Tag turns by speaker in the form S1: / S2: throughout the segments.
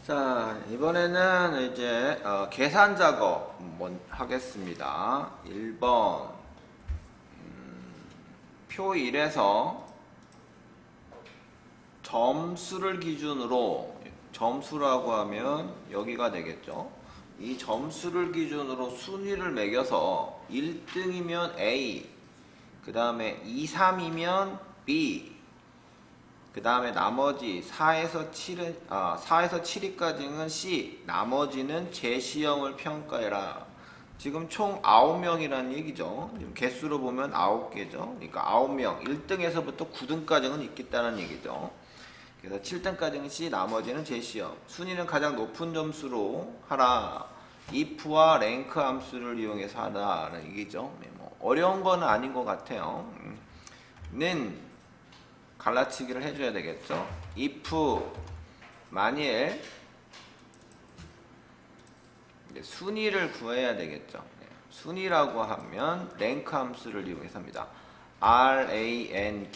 S1: 자, 이번에는 이제 계산 작업 하겠습니다. 1번 표 1에서 점수를 기준으로, 점수라고 하면 여기가 되겠죠. 이 점수를 기준으로 순위를 매겨서 1등이면 A, 그 다음에 2, 3이면 B, 그 다음에 나머지 4에서 7위까지는 C, 나머지는 제시형을 평가해라. 지금 총 9명이라는 얘기죠. 지금 개수로 보면 9개죠. 그러니까 9명, 1등에서부터 9등까지는 있겠다는 얘기죠. 그래서 7등까지는 C, 나머지는 제시형. 순위는 가장 높은 점수로 하라. if와 랭크 함수를 이용해서 하라는 얘기죠. 뭐 어려운 거는 아닌 것 같아요. 는 갈라치기를 해줘야 되겠죠. if 만일 순위를 구해야 되겠죠. 순위라고 하면 랭크 함수를 이용해서 합니다. rank.eq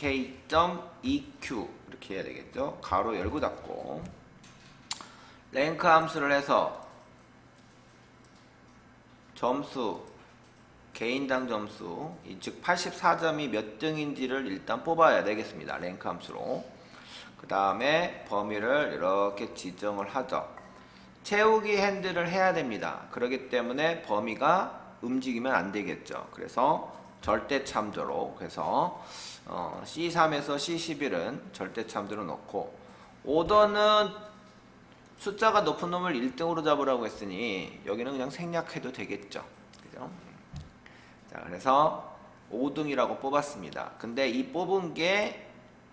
S1: 이렇게 해야 되겠죠. 가로 열고 닫고 랭크 함수를 해서 점수, 개인당 점수, 즉 84점이 몇 등인지를 일단 뽑아야 되겠습니다. 랭크 함수로. 그 다음에 범위를 이렇게 지정을 하죠. 채우기 핸들을 해야 됩니다. 그렇기 때문에 범위가 움직이면 안 되겠죠. 그래서 절대 참조로, 그래서 C3에서 C11은 절대 참조로 넣고, 오더는 숫자가 높은 놈을 1등으로 잡으라고 했으니 여기는 그냥 생략해도 되겠죠. 그죠? 자, 그래서 5등이라고 뽑았습니다. 근데 이 뽑은 게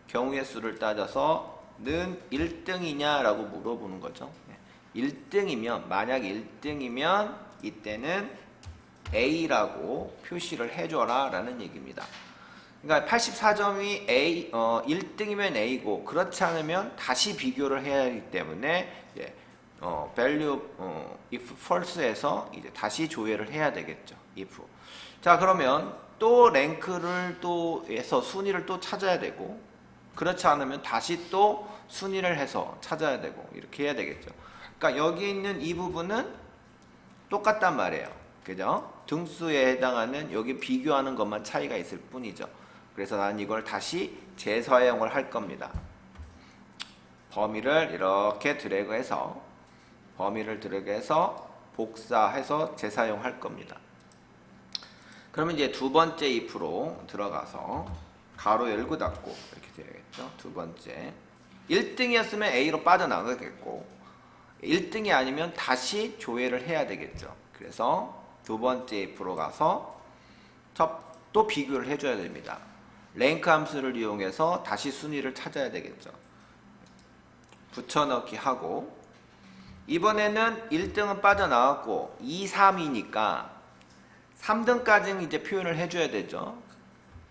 S1: 경우의 수를 따져서 는 1등이냐 라고 물어보는 거죠. 1등이면, 만약 1등이면 이때는 A라고 표시를 해줘라 라는 얘기입니다. 그러니까 84점이 A, 1등이면 A고, 그렇지 않으면 다시 비교를 해야 하기 때문에 value if false에서 이제 다시 조회를 해야 되겠죠. if. 자, 그러면 또 랭크를 또 해서 순위를 또 찾아야 되고, 그렇지 않으면 다시 또 순위를 해서 찾아야 되고, 이렇게 해야 되겠죠. 그러니까 여기 있는 이 부분은 똑같단 말이에요. 그죠? 등수에 해당하는 여기 비교하는 것만 차이가 있을 뿐이죠. 그래서 난 이걸 다시 재사용을 할 겁니다. 범위를 이렇게 드래그해서 복사해서 재사용할 겁니다. 그러면 이제 두 번째 if로 들어가서 가로 열고 닫고 이렇게 되겠죠. 두 번째 1등이었으면 A로 빠져나가겠고, 1등이 아니면 다시 조회를 해야 되겠죠. 그래서 두 번째 if로 가서 또 비교를 해줘야 됩니다. 랭크 함수를 이용해서 다시 순위를 찾아야 되겠죠. 붙여넣기 하고, 이번에는 1등은 빠져나왔고 2, 3이니까 3등까지는 이제 표현을 해줘야 되죠.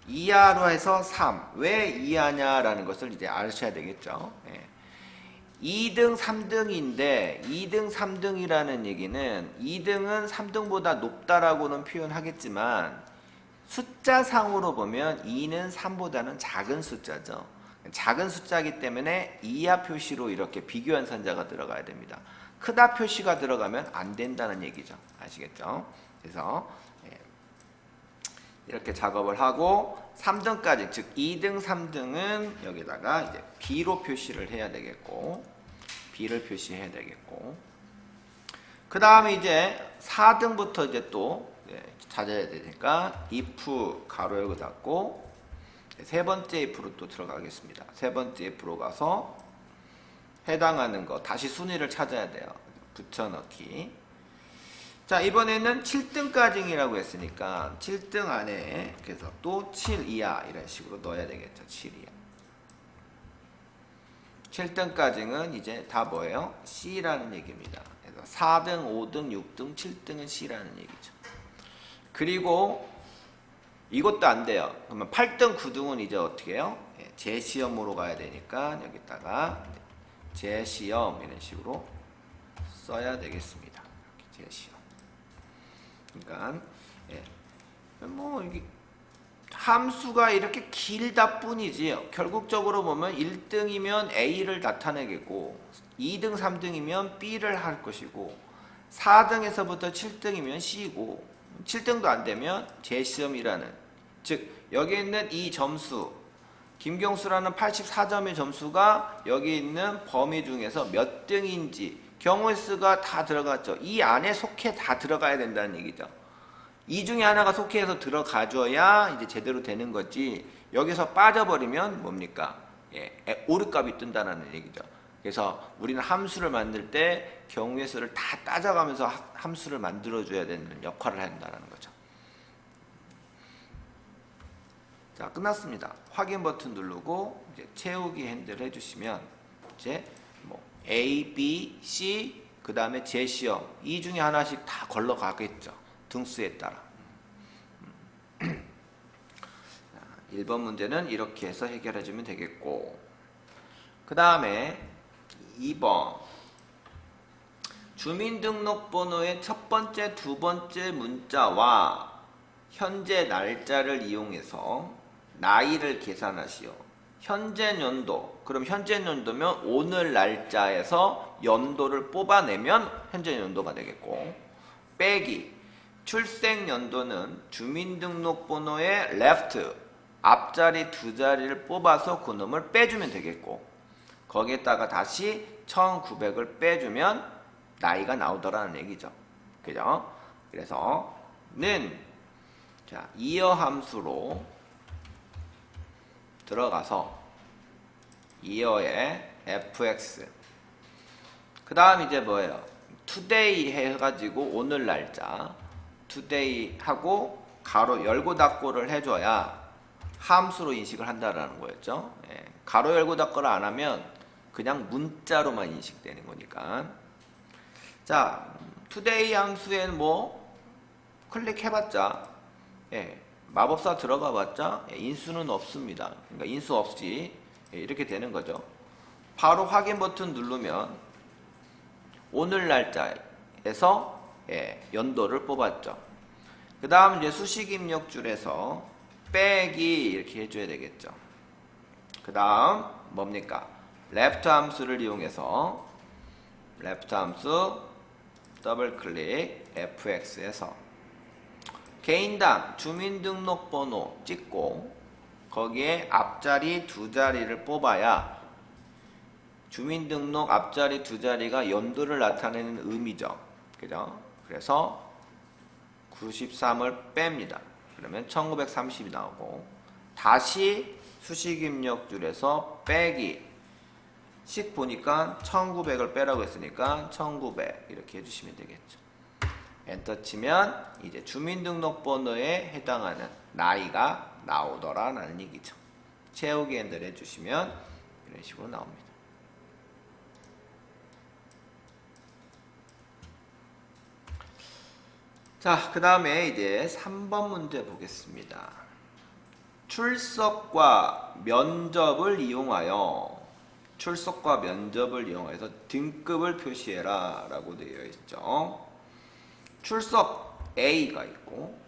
S1: 이하로 해서 3. 왜 이하냐라는 것을 이제 아셔야 되겠죠. 2등, 3등인데 2등, 3등이라는 얘기는 2등은 3등보다 높다라고는 표현하겠지만 숫자상으로 보면 2는 3보다는 작은 숫자죠. 작은 숫자이기 때문에 이하 표시로 이렇게 비교연산자가 들어가야 됩니다. 크다 표시가 들어가면 안 된다는 얘기죠. 아시겠죠? 그래서 이렇게 작업을 하고 3등까지, 즉 2등, 3등은 여기다가 이제 B로 표시를 해야 되겠고, B를 표시해야 되겠고, 그 다음에 이제 4등부터 이제 또 찾아야 되니까 if 가로 열고 닫고 세 번째 if로 또 들어가겠습니다. 세 번째 if로 가서 해당하는 거 다시 순위를 찾아야 돼요. 붙여넣기. 자, 이번에는 7등까지라고 했으니까 7등 안에 그래서 또 7 이하 이런 식으로 넣어야 되겠죠. 7 이하. 7등까지는 이제 다 뭐예요? C라는 얘기입니다. 그래서 4등, 5등, 6등, 7등은 C라는 얘기죠. 그리고 이것도 안 돼요. 그러면 8등, 9등은 이제 어떻게 해요? 제시험으로 가야 되니까 여기다가 제시험 이런 식으로 써야 되겠습니다. 제시험. 그러니까 뭐 이게 함수가 이렇게 길다 뿐이지 결국적으로 보면 1등이면 A를 나타내겠고 2등, 3등이면 B를 할 것이고 4등에서부터 7등이면 C고 7등도 안 되면 재시험이라는, 즉 여기 있는 이 점수 김경수라는 84점의 점수가 여기 있는 범위 중에서 몇 등인지 경우의 수가 다 들어갔죠. 이 안에 속해 다 들어가야 된다는 얘기죠. 이 중에 하나가 속해서 들어가줘야 이제 제대로 되는 거지, 여기서 빠져버리면 뭡니까? 오류값이 뜬다는 얘기죠. 그래서 우리는 함수를 만들 때 경우의 수를 다 따져가면서 함수를 만들어줘야 되는 역할을 한다는 거죠. 자, 끝났습니다. 확인 버튼 누르고 이제 채우기 핸들 해주시면 이제 뭐 A, B, C 그 다음에 재시험 이 중에 하나씩 다 걸러가겠죠. 등수에 따라. 1번 문제는 이렇게 해서 해결해주면 되겠고, 그 다음에 2번 주민등록번호의 첫 번째, 두 번째 문자와 현재 날짜를 이용해서 나이를 계산하시오. 현재 연도, 그럼 현재 연도면 오늘 날짜에서 연도를 뽑아내면 현재 연도가 되겠고, 빼기 출생 연도는 주민등록번호의 left 앞자리 두 자리를 뽑아서 그놈을 빼주면 되겠고, 거기에다가 다시 1900을 빼주면 나이가 나오더라는 얘기죠. 그죠? 그래서 는 자, 이어 함수로 들어가서 이어의 fx 그 다음 이제 뭐예요? today 해가지고 오늘 날짜 today 하고 가로 열고 닫고를 해줘야 함수로 인식을 한다라는 거였죠. 가로 열고 닫고를 안 하면 그냥 문자로만 인식되는 거니까. 자, today 함수에는 뭐 클릭해봤자 마법사 들어가봤자 인수는 없습니다. 그러니까 인수 없이 이렇게 되는 거죠. 바로 확인 버튼 누르면 오늘 날짜에서 연도를 뽑았죠. 그 다음 이제 수식 입력줄에서 빼기 이렇게 해줘야 되겠죠. 그 다음 뭡니까? left 함수를 이용해서 left 함수 더블 클릭 fx에서 개인당 주민등록번호 찍고 거기에 앞자리 두 자리를 뽑아야 주민등록 앞자리 두 자리가 연도를 나타내는 의미죠. 그죠? 그래서 93을 뺍니다. 그러면 1930이 나오고, 다시 수식 입력줄에서 빼기 식 보니까 1900을 빼라고 했으니까 1900 이렇게 해주시면 되겠죠. 엔터 치면 이제 주민등록번호에 해당하는 나이가 나오더라라는 얘기죠. 채우기 핸들 해주시면 이런 식으로 나옵니다. 자, 그 다음에 이제 3번 문제 보겠습니다. 출석과 면접을 이용하여 서 등급을 표시해라 라고 되어 있죠. 출석 A가 있고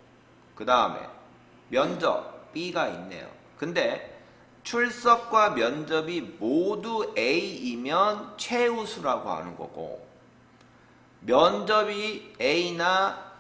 S1: 그 다음에 면접 B가 있네요. 근데 출석과 면접이 모두 A이면 최우수라고 하는 거고, 면접이 A나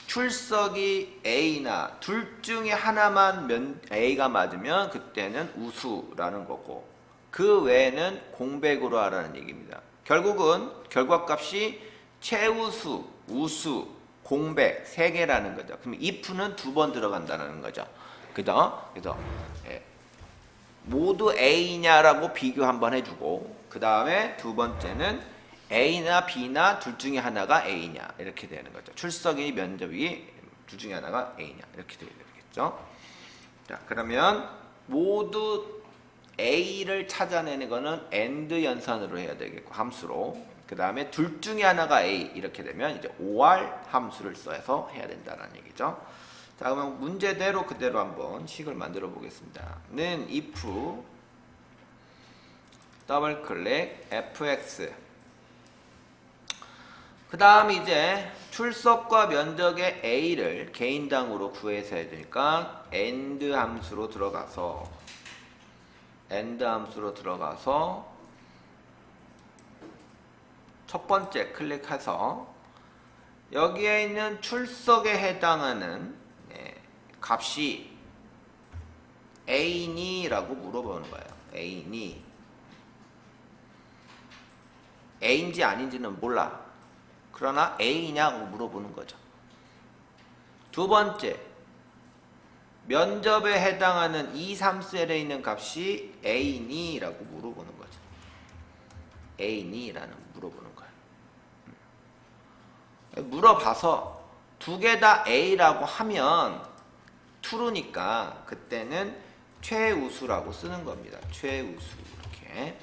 S1: 출석이 A나 둘 중에 하나만 A가 맞으면 그때는 우수라는 거고, 그 외에는 공백으로 하라는 얘기입니다. 결국은 결과값이 최우수, 우수, 공백 세 개라는 거죠. 그럼 if는 두 번 들어간다는 거죠. 그죠? 그래서 모두 A냐라고 비교 한번 해주고, 그 다음에 두 번째는 A나 B나 둘 중에 하나가 A냐 이렇게 되는 거죠. 출석이 면접이 둘 중에 하나가 A냐 이렇게 되겠죠. 자, 그러면 모두 A를 찾아내는 거는 AND 연산으로 해야 되겠고, 함수로. 그 다음에 둘 중에 하나가 A 이렇게 되면 이제 OR 함수를 써서 해야 된다는 얘기죠. 자, 그러면 문제대로 그대로 한번 식을 만들어 보겠습니다. 는 if 더블 클릭 fx 그 다음 이제 출석과 면접의 A를 개인당으로 구해서 해야 되니까 AND 함수로 들어가서 첫 번째 클릭해서 여기에 있는 출석에 해당하는 값이 A니? 라고 물어보는 거예요. A니? A인지 아닌지는 몰라. 그러나 A냐고 물어보는 거죠. 두 번째, 면접에 해당하는 2, 3셀에 있는 값이 A니? 라고 물어보는 거죠. A니? 라는 물어보는 거예요. 물어봐서 두 개 다 A라고 하면 true니까 그때는 최우수라고 쓰는 겁니다. 최우수 이렇게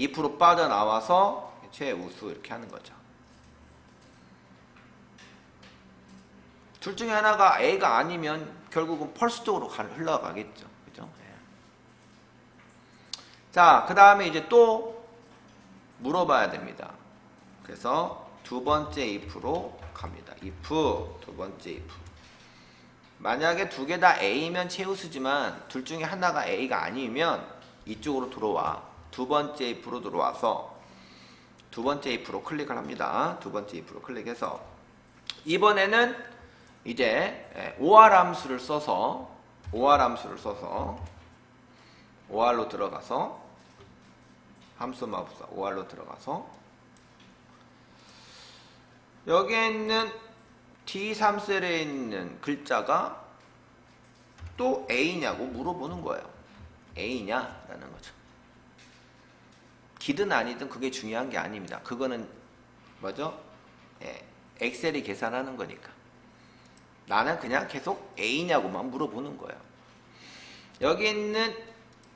S1: 2% 빠져나와서 최우수 이렇게 하는 거죠. 둘 중에 하나가 A가 아니면 결국은 펄스 쪽으로 흘러가겠죠. 그죠? 자, 그 다음에 이제 또 물어봐야 됩니다. 그래서 두 번째 if로 갑니다. if, 두 번째 if. 만약에 두 개 다 A면 최우수지만 둘 중에 하나가 A가 아니면 이쪽으로 들어와. 두 번째 if로 들어와서 두 번째 if로 클릭을 합니다. 두 번째 if로 클릭해서 이번에는 이제 OR 함수를 써서 OR로 들어가서 함수 마법사 OR로 들어가서 여기에 있는 D3셀에 있는 글자가 또 A냐고 물어보는 거예요. A냐라는 거죠. 기든 아니든 그게 중요한 게 아닙니다. 그거는 뭐죠? 엑셀이 계산하는 거니까. 나는 그냥 계속 A냐고만 물어보는 거예요. 여기 있는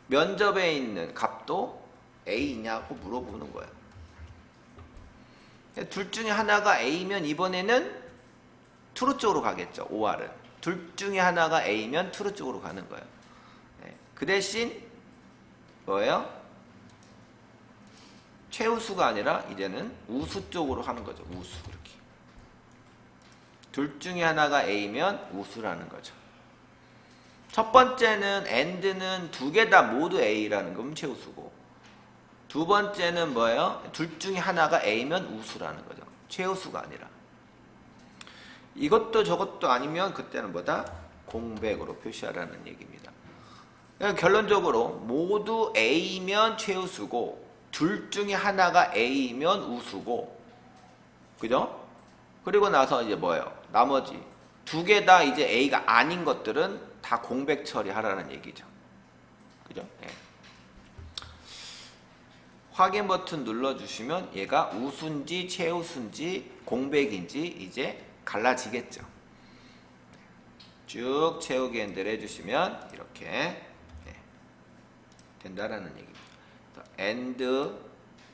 S1: 면접에 있는 값도 A냐고 물어보는 거예요. 둘 중에 하나가 A면 이번에는 true 쪽으로 가겠죠. OR은. 둘 중에 하나가 A면 true 쪽으로 가는 거예요. 그 대신 뭐예요? 최우수가 아니라 이제는 우수 쪽으로 하는 거죠. 우수 이렇게. 둘 중에 하나가 A면 우수라는 거죠. 첫 번째는 AND는 두 개 다 모두 A라는 건 최우수고 두 번째는 뭐예요? 둘 중에 하나가 A면 우수라는 거죠. 최우수가 아니라. 이것도 저것도 아니면 그때는 뭐다? 공백으로 표시하라는 얘기입니다. 결론적으로 모두 A면 최우수고 둘 중에 하나가 A면 우수고 그죠? 그리고 나서 이제 뭐예요? 나머지 두 개 다 이제 A가 아닌 것들은 다 공백 처리하라는 얘기죠. 그죠? 네. 확인 버튼 눌러주시면 얘가 우수인지 최우수인지 공백인지 이제 갈라지겠죠. 쭉 채우기 엔드를 해주시면 이렇게 된다라는 얘기입니다. AND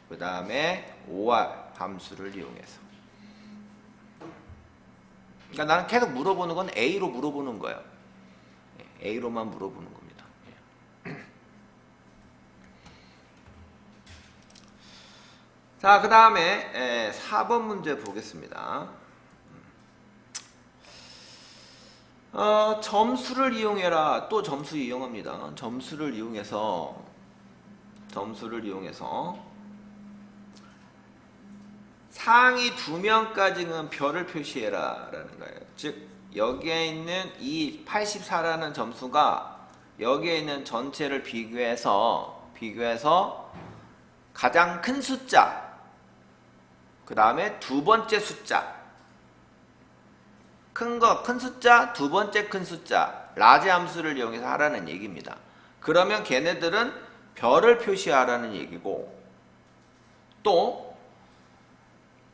S1: 그 다음에 OR 함수를 이용해서 그러니까 나는 계속 물어보는 건 A로 물어보는 거예요. A로만 물어보는 겁니다. 자, 그 다음에 4번 문제 보겠습니다. 점수를 이용해라. 또 점수 이용합니다. 점수를 이용해서 상위 2명까지는 별을 표시해라 라는 거예요. 즉 여기에 있는 이 84라는 점수가 여기에 있는 전체를 비교해서 가장 큰 숫자 그 다음에 두 번째 숫자 큰 숫자, 두 번째 큰 숫자 라지 함수를 이용해서 하라는 얘기입니다. 그러면 걔네들은 별을 표시하라는 얘기고 또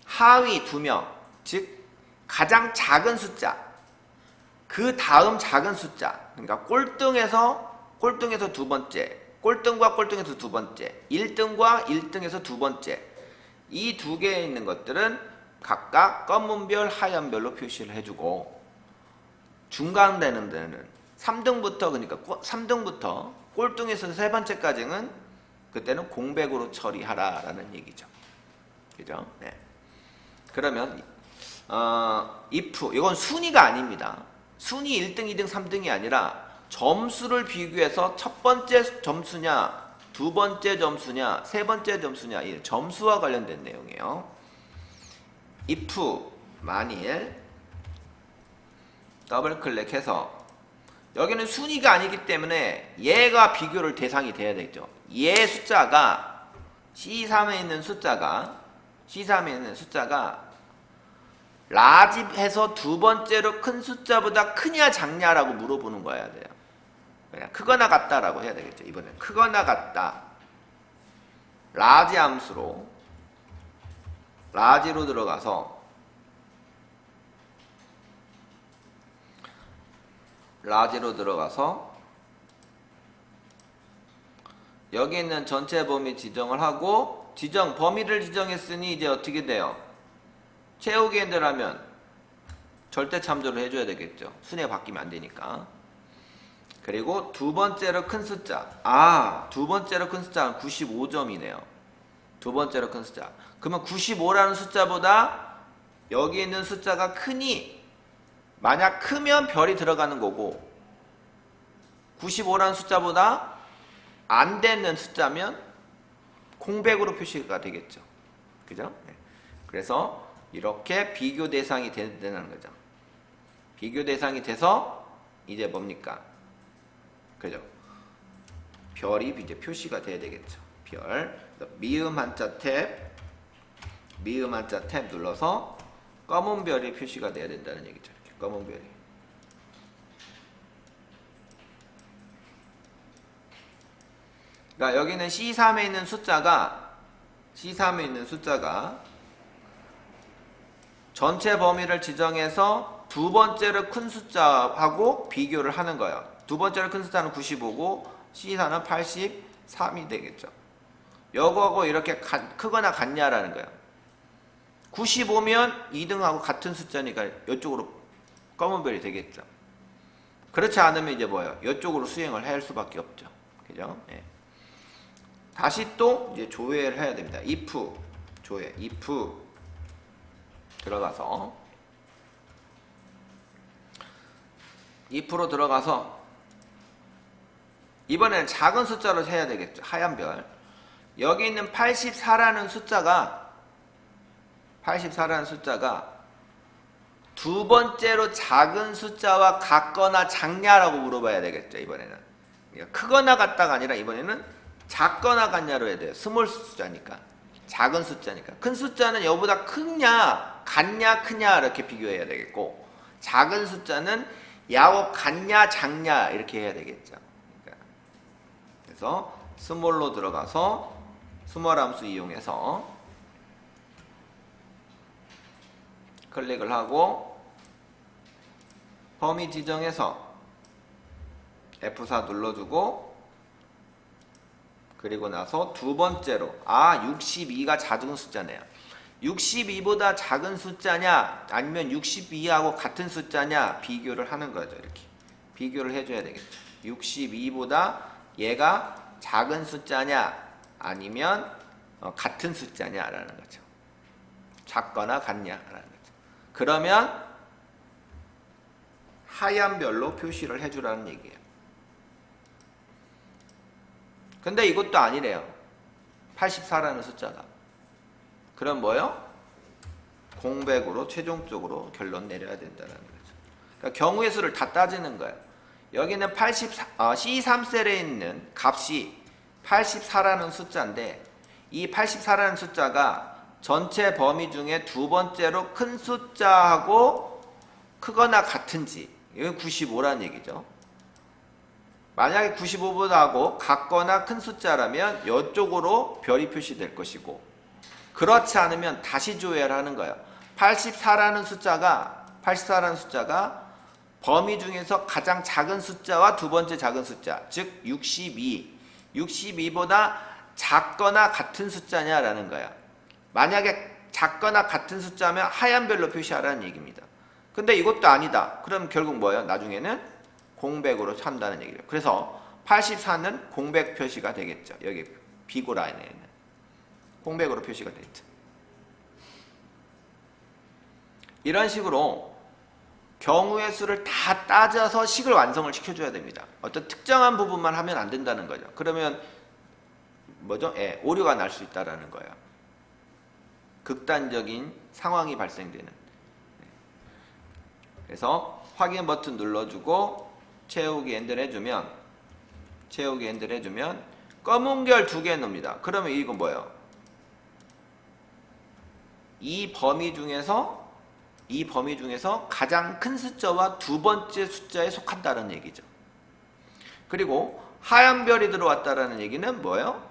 S1: 하위 2명 즉 가장 작은 숫자 그 다음 작은 숫자 그러니까 꼴등에서 두 번째 꼴등과 꼴등에서 두 번째 1등과 1등에서 두 번째 이 두 개에 있는 것들은 각각 검은별 하얀별로 표시를 해주고 중간 되는 데는 3등부터 그러니까 3등부터 꼴등에서 세 번째까지는 그때는 공백으로 처리하라라는 얘기죠. 그죠? 네. 그러면 if 이건 순위가 아닙니다. 순위 1등, 2등, 3등이 아니라 점수를 비교해서 첫 번째 점수냐, 두 번째 점수냐, 세 번째 점수냐 이 점수와 관련된 내용이에요. if 만일 더블 클릭해서 여기는 순위가 아니기 때문에 얘가 비교를 대상이 돼야 되죠. 얘 숫자가 C3에 있는 숫자가 라지에서 두 번째로 큰 숫자보다 크냐 작냐라고 물어보는 거야 돼요. 그냥 크거나 같다라고 해야 되겠죠. 이번엔 크거나 같다. 라지 함수로 라지로 들어가서 여기 있는 전체 범위 지정을 하고 범위를 지정했으니 이제 어떻게 돼요? 채우기 핸들하면 절대 참조를 해줘야 되겠죠. 순위가 바뀌면 안 되니까. 그리고 두 번째로 큰 숫자. 두 번째로 큰 숫자는 95점이네요. 두 번째로 큰 숫자. 그러면 95라는 숫자보다 여기 있는 숫자가 크니 만약 크면 별이 들어가는 거고 95라는 숫자보다 안 되는 숫자면 공백으로 표시가 되겠죠. 그죠? 네. 그래서 이렇게 비교 대상이 된다는 거죠. 비교 대상이 돼서 이제 뭡니까? 그죠? 별이 이제 표시가 돼야 되겠죠. 별. 미음 한자 탭 눌러서 검은 별이 표시가 돼야 된다는 얘기죠. 이렇게 검은 별이. 그러니까 여기는 C3에 있는 숫자가 전체 범위를 지정해서 두 번째로 큰 숫자하고 비교를 하는 거예요. 두 번째로 큰 숫자는 95고 C4는 83이 되겠죠. 요거하고 이렇게 크거나 같냐라는 거예요. 95면 2등하고 같은 숫자니까 이쪽으로 검은 별이 되겠죠. 그렇지 않으면 이제 뭐예요? 이쪽으로 수행을 할 수밖에 없죠. 그죠? 예. 다시 또 이제 조회를 해야 됩니다. if 들어가서 if로 들어가서 이번에는 작은 숫자로 해야 되겠죠. 하얀 별. 여기 있는 84라는 숫자가 두 번째로 작은 숫자와 같거나 작냐라고 물어봐야 되겠죠. 이번에는 크거나 같다가 아니라 이번에는 작거나 같냐로 해야 돼요. 스몰 숫자니까. 작은 숫자니까. 큰 숫자는 여보다 크냐 같냐 크냐 이렇게 비교해야 되겠고 작은 숫자는 야하고 같냐 작냐 이렇게 해야 되겠죠. 그러니까 그래서 스몰로 들어가서 스몰 함수 이용해서 클릭을 하고 범위 지정해서 F4 눌러주고 그리고 나서 두 번째로 62가 작은 숫자네요. 62보다 작은 숫자냐 아니면 62하고 같은 숫자냐 비교를 하는 거죠. 이렇게 비교를 해줘야 되겠죠. 62보다 얘가 작은 숫자냐 아니면 같은 숫자냐라는 거죠. 작거나 같냐라는 거죠. 그러면 하얀 별로 표시를 해주라는 얘기예요. 근데 이것도 아니래요. 84라는 숫자가. 그럼 뭐요? 공백으로 최종적으로 결론 내려야 된다는 거죠. 그러니까 경우의 수를 다 따지는 거예요. 여기는 C3셀에 있는 값이 84라는 숫자인데 이 84라는 숫자가 전체 범위 중에 두 번째로 큰 숫자하고 크거나 같은지 이건 95라는 얘기죠. 만약에 95보다 하고 같거나 큰 숫자라면 이쪽으로 별이 표시될 것이고 그렇지 않으면 다시 조회를 하는 거예요. 84라는 숫자가 범위 중에서 가장 작은 숫자와 두 번째 작은 숫자 즉 62보다 작거나 같은 숫자냐라는 거야. 만약에 작거나 같은 숫자면 하얀 별로 표시하라는 얘기입니다. 근데 이것도 아니다. 그럼 결국 뭐예요? 나중에는 공백으로 한다는 얘기예요. 그래서 84는 공백 표시가 되겠죠. 여기 비고 라인에는 공백으로 표시가 되겠죠. 이런 식으로 경우의 수를 다 따져서 식을 완성을 시켜줘야 됩니다. 어떤 특정한 부분만 하면 안 된다는 거죠. 그러면 뭐죠? 오류가 날 수 있다라는 거예요. 극단적인 상황이 발생되는. 그래서 확인 버튼 눌러주고 채우기 엔드를 해주면 검은 결 2개 넣습니다. 그러면 이건 뭐예요? 이 범위 중에서 가장 큰 숫자와 두 번째 숫자에 속한다는 얘기죠. 그리고 하얀 별이 들어왔다라는 얘기는 뭐예요?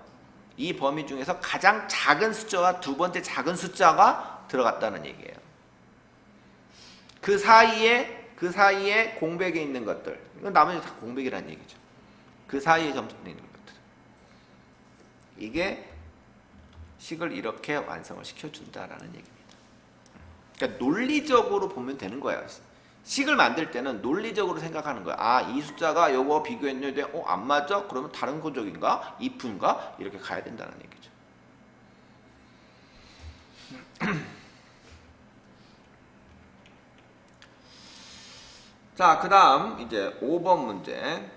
S1: 이 범위 중에서 가장 작은 숫자와 두 번째 작은 숫자가 들어갔다는 얘기예요. 그 사이에 공백에 있는 것들, 이건 나머지 다 공백이라는 얘기죠. 그 사이에 점수가 있는 것들. 이게 식을 이렇게 완성을 시켜준다라는 얘기입니다. 그러니까 논리적으로 보면 되는 거예요. 식을 만들 때는 논리적으로 생각하는 거야. 아, 이 숫자가 요거 비교했는데 안 맞아? 그러면 다른 고적인가? if인가? 이렇게 가야 된다는 얘기죠. 자, 그 다음 이제 5번 문제.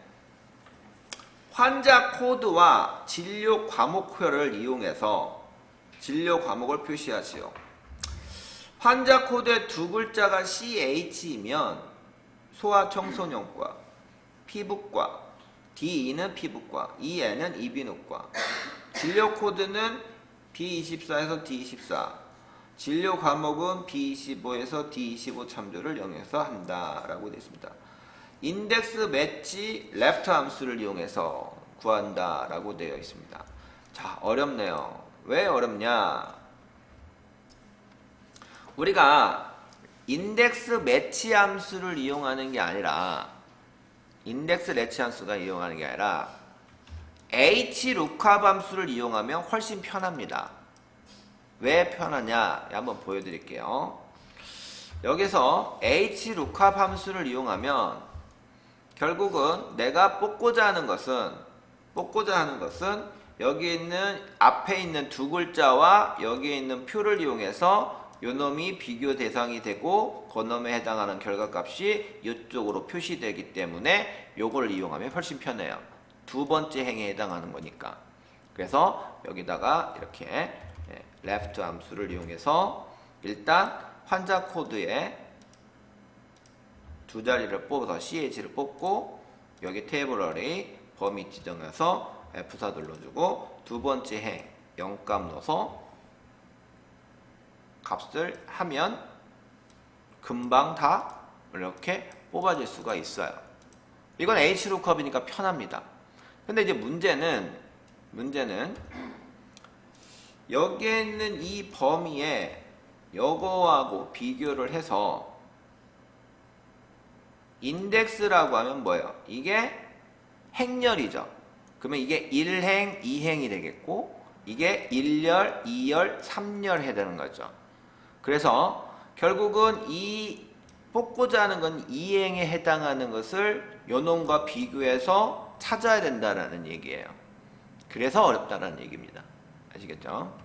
S1: 환자 코드와 진료 과목표를 이용해서 진료 과목을 표시하시오. 환자 코드의 두 글자가 CH이면 소아청소년과, 피부과, D2는 피부과, EN은 이비인후과. 진료 코드는 B24에서 D24, 진료 과목은 B25에서 D25 참조를 이용해서 한다라고 되어 있습니다. 인덱스 매치 레프트 함수를 이용해서 구한다라고 되어 있습니다. 자, 어렵네요. 왜 어렵냐? 우리가 인덱스 매치 함수를 이용하는 게 아니라 hrookup 함수를 이용하면 훨씬 편합니다. 왜 편하냐? 한번 보여드릴게요. 여기서 hrookup 함수를 이용하면 결국은 내가 뽑고자 하는 것은 여기 있는 앞에 있는 두 글자와 여기에 있는 표를 이용해서 요놈이 비교 대상이 되고 그놈에 해당하는 결과값이 이쪽으로 표시되기 때문에 요걸 이용하면 훨씬 편해요. 두 번째 행에 해당하는 거니까. 그래서 여기다가 이렇게 left 함수를 이용해서 일단 환자 코드에 두 자리를 뽑아서 ch를 뽑고 여기 테이블 어레이 범위 지정해서 F4 눌러주고 두 번째 행 0값 넣어서 값을 하면 금방 다 이렇게 뽑아질 수가 있어요. 이건 hrookup이니까 편합니다. 근데 이제 문제는 여기에 있는 이 범위에 요거하고 비교를 해서 인덱스라고 하면 뭐예요? 이게 행렬이죠. 그러면 이게 1행, 2행이 되겠고 이게 1열, 2열, 3열 해야 되는 거죠. 그래서 결국은 이 뽑고자 하는 건 2행에 해당하는 것을 요놈과 비교해서 찾아야 된다는 얘기예요. 그래서 어렵다는 얘기입니다. 아시겠죠?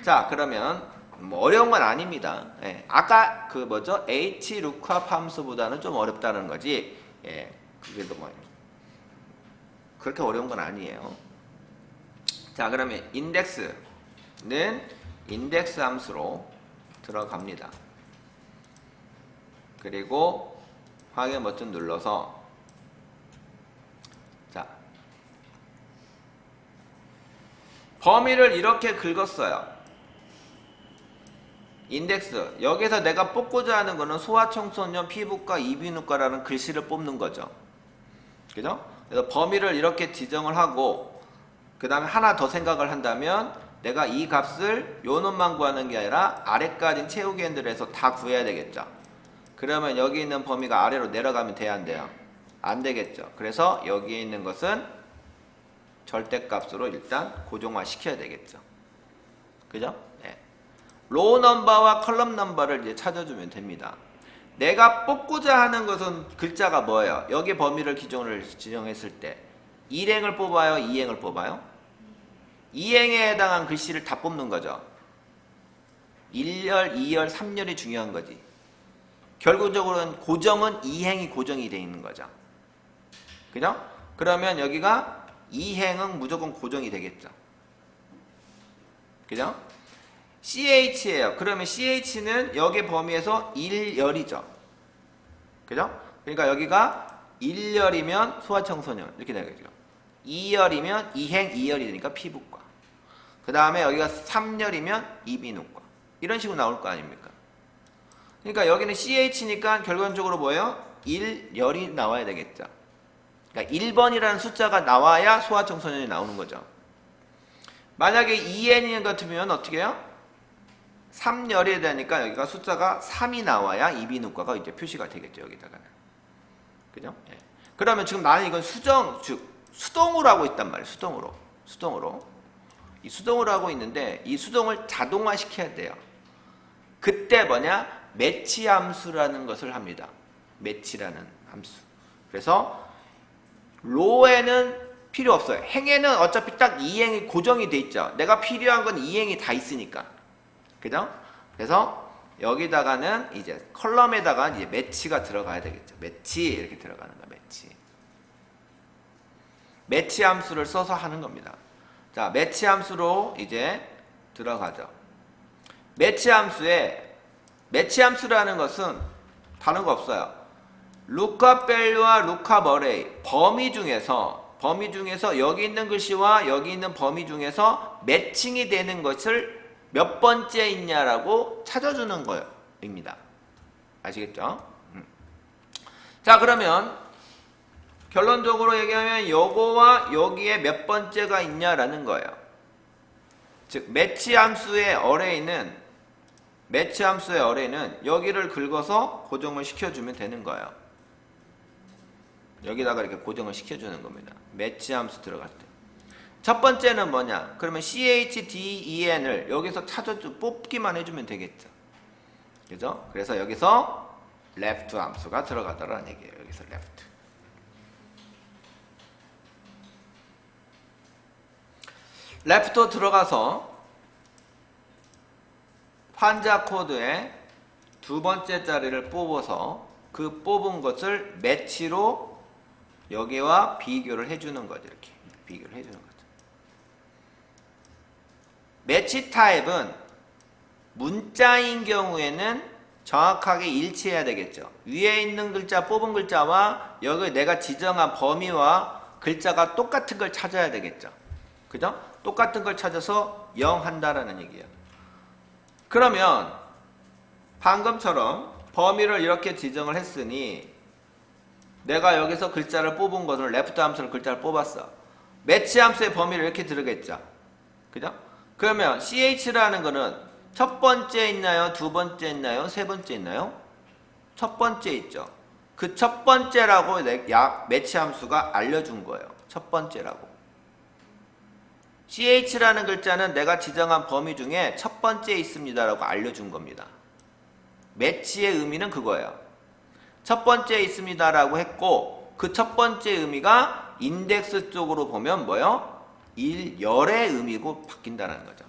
S1: 자, 그러면 뭐 어려운 건 아닙니다. 예, 아까 그 뭐죠? hrookup 함수보다는 좀 어렵다는 거지. 예, 그래도 뭐 그렇게 어려운 건 아니에요. 자, 그러면 인덱스는 인덱스 함수로 들어갑니다. 그리고 확인 버튼 눌러서 자, 범위를 이렇게 긁었어요. 인덱스, 여기서 내가 뽑고자 하는 거는 소아청소년, 피부과, 이비인후과라는 글씨를 뽑는 거죠. 그죠? 그래서 범위를 이렇게 지정을 하고 그 다음에 하나 더 생각을 한다면 내가 이 값을 요 놈만 구하는 게 아니라 아래까지 채우기 핸들을 해서 다 구해야 되겠죠. 그러면 여기 있는 범위가 아래로 내려가면 돼야 안 돼요? 안 되겠죠. 그래서 여기에 있는 것은 절대값으로 일단 고정화 시켜야 되겠죠. 그죠? 네. 로우 넘버와 컬럼 넘버를 이제 찾아주면 됩니다. 내가 뽑고자 하는 것은 글자가 뭐예요? 여기 범위를 기준을 지정했을 때 1행을 뽑아요? 2행을 뽑아요? 2행에 해당한 글씨를 다 뽑는 거죠. 1열, 2열, 3열이 중요한 거지. 결국적으로는 고정은 2행이 고정이 되어 있는 거죠. 그죠? 그러면 여기가 2행은 무조건 고정이 되겠죠. 그죠? CH예요. 그러면 CH는 여기 범위에서 1열이죠. 그죠? 그러니까 여기가 1열이면 소아청소년 이렇게 되겠죠. 2열이면 이행 2열이 되니까 피부과. 그 다음에 여기가 3열이면 이비인후과. 이런 식으로 나올 거 아닙니까? 그러니까 여기는 CH니까 결론적으로 뭐예요? 1열이 나와야 되겠죠. 그러니까 1번이라는 숫자가 나와야 소아청소년이 나오는 거죠. 만약에 2N 같으면 어떻게 해요? 3열이 되니까 여기가 숫자가 3이 나와야 이비인후과가 이제 표시가 되겠죠. 여기다가는. 그죠? 예. 그러면 지금 나는 이건 수동으로 하고 있단 말이에요. 수동으로. 이 수동으로 하고 있는데 이 수동을 자동화 시켜야 돼요. 그때 뭐냐? 매치 함수라는 것을 합니다. 매치라는 함수. 그래서 로에는 필요 없어요. 행에는 어차피 딱 이행이 고정이 돼 있죠. 내가 필요한 건 이행이 다 있으니까. 그죠? 그래서 여기다가는 이제 컬럼에다가 이제 매치가 들어가야 되겠죠. 매치 이렇게 들어가는 거 매치. 매치 함수를 써서 하는 겁니다. 자, 매치 함수로 이제 들어가죠. 매치 함수라는 것은 다른 거 없어요. lookup value와 lookup array 범위 중에서 여기 있는 글씨와 여기 있는 범위 중에서 매칭이 되는 것을 몇 번째 있냐라고 찾아주는 거입니다. 아시겠죠? 자, 그러면 결론적으로 얘기하면 요거와 여기에 몇 번째가 있냐라는 거예요. 즉 매치 함수의 어레이는 여기를 긁어서 고정을 시켜주면 되는 거예요. 여기다가 이렇게 고정을 시켜주는 겁니다. 매치 함수 들어갈 때. 첫 번째는 뭐냐? 그러면 CHDEN을 여기서 뽑기만 해주면 되겠죠. 그죠? 그래서 여기서 left 함수가 들어가더라는 얘기예요. 여기서 left. left로 들어가서 환자 코드에 두 번째 자리를 뽑아서 그 뽑은 것을 매치로 여기와 비교를 해주는 거죠. 이렇게 비교를 해주는 거죠. 매치 타입은 문자인 경우에는 정확하게 일치해야 되겠죠. 위에 있는 글자 뽑은 글자와 여기 내가 지정한 범위와 글자가 똑같은 걸 찾아야 되겠죠. 그죠? 똑같은 걸 찾아서 0 한다라는 얘기예요. 그러면 방금처럼 범위를 이렇게 지정을 했으니 내가 여기서 글자를 뽑은 것을 레프트 함수로 글자를 뽑았어. 매치 함수의 범위를 이렇게 들어겠죠. 그죠? 그러면 CH라는 거는 첫 번째 있나요? 두 번째 있나요? 세 번째 있나요? 첫 번째 있죠. 그 첫 번째라고 매치 함수가 알려준 거예요. 첫 번째라고. CH라는 글자는 내가 지정한 범위 중에 첫 번째 있습니다라고 알려준 겁니다. 매치의 의미는 그거예요. 첫 번째 있습니다라고 했고 그 첫 번째 의미가 인덱스 쪽으로 보면 뭐요? 1열의 의미고 바뀐다는 거죠.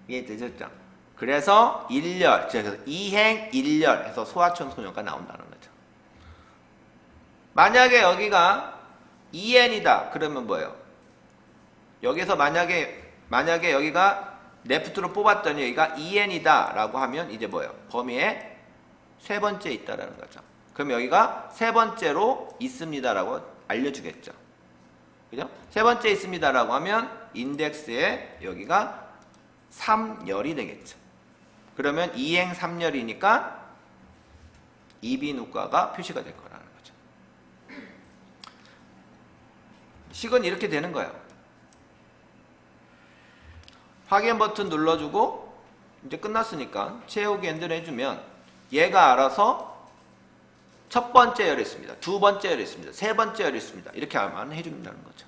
S1: 이해되셨죠? 그래서 1열, 그래서 이행 1열 해서 소아청소년가 나온다는 거죠. 만약에 여기가 EN이다. 그러면 뭐예요? 여기서 만약에 여기가 레프트로 뽑았더니 여기가 EN이다 라고 하면 이제 뭐예요? 범위에 세 번째 있다라는 거죠. 그럼 여기가 세 번째로 있습니다 라고 알려주겠죠. 그죠? 세 번째 있습니다 라고 하면 인덱스에 여기가 3열이 되겠죠. 그러면 이행 3열이니까 이비인후과가 표시가 될 거라는 거죠. 식은 이렇게 되는 거예요. 확인 버튼 눌러주고 이제 끝났으니까 채우기 엔드를 해주면 얘가 알아서 첫 번째 열이 있습니다. 두 번째 열이 있습니다. 세 번째 열이 있습니다. 이렇게 하면 해준다는 거죠.